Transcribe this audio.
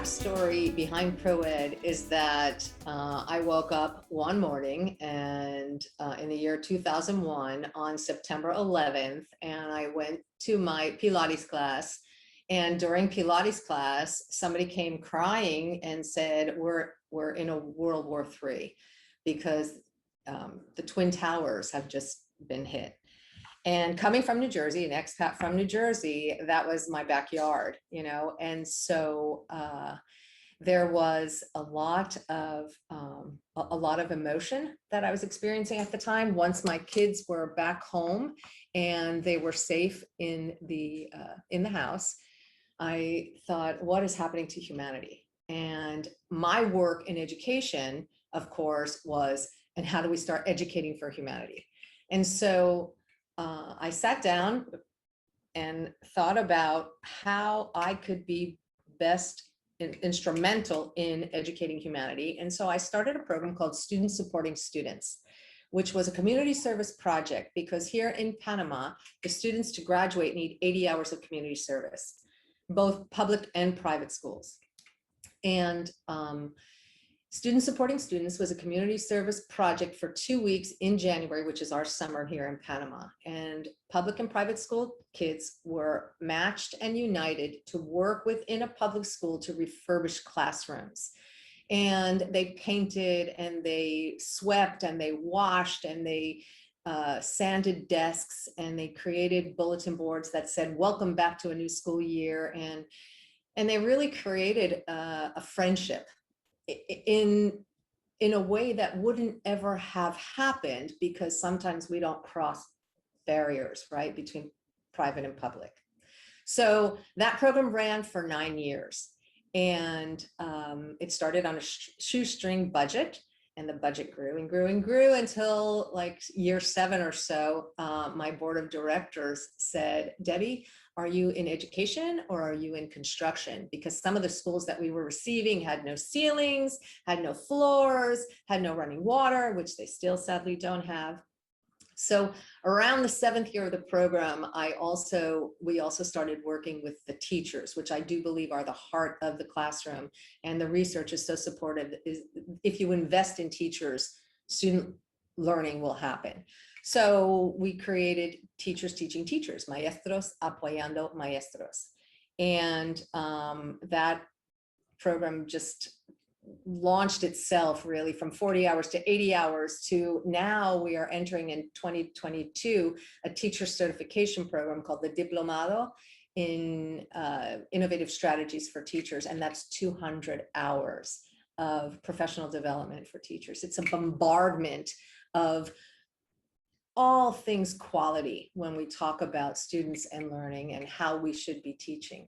backstory behind ProEd is that I woke up one morning and in the year 2001 on September 11th, and I went to my Pilates class. And during Pilates class, somebody came crying and said, we're in a World War III because the Twin Towers have just been hit. And coming from New Jersey, an expat from New Jersey, that was my backyard, you know? And so there was a lot of emotion that I was experiencing at the time. Once my kids were back home and they were safe in the house, I thought, what is happening to humanity? And my work in education, of course, was, and how do we start educating for humanity? And so I sat down and thought about how I could be best instrumental in educating humanity. And so I started a program called Students Supporting Students, which was a community service project, because here in Panama, the students to graduate need 80 hours of community service, both public and private schools. And Students Supporting Students was a community service project for 2 weeks in January, which is our summer here in Panama. And public and private school kids were matched and united to work within a public school to refurbish classrooms. And they painted and they swept and they washed and they sanded desks, and they created bulletin boards that said, welcome back to a new school year. And they really created a friendship in a way that wouldn't ever have happened, because sometimes we don't cross barriers, right, between private and public. So that program ran for 9 years, and it started on a shoestring budget, and the budget grew and grew and grew until like year 7 or so. My board of directors said, Debbie, are you in education or are you in construction? Because some of the schools that we were receiving had no ceilings, had no floors, had no running water, which they still sadly don't have. So around the 7th year of the program, we also started working with the teachers, which I do believe are the heart of the classroom. And the research is so supportive. If you invest in teachers, student learning will happen. So we created Teachers Teaching Teachers, Maestros Apoyando Maestros. And that program just launched itself really from 40 hours to 80 hours to now we are entering in 2022 a teacher certification program called the Diplomado in Innovative Strategies for Teachers. And that's 200 hours of professional development for teachers. It's a bombardment of all things quality when we talk about students and learning and how we should be teaching.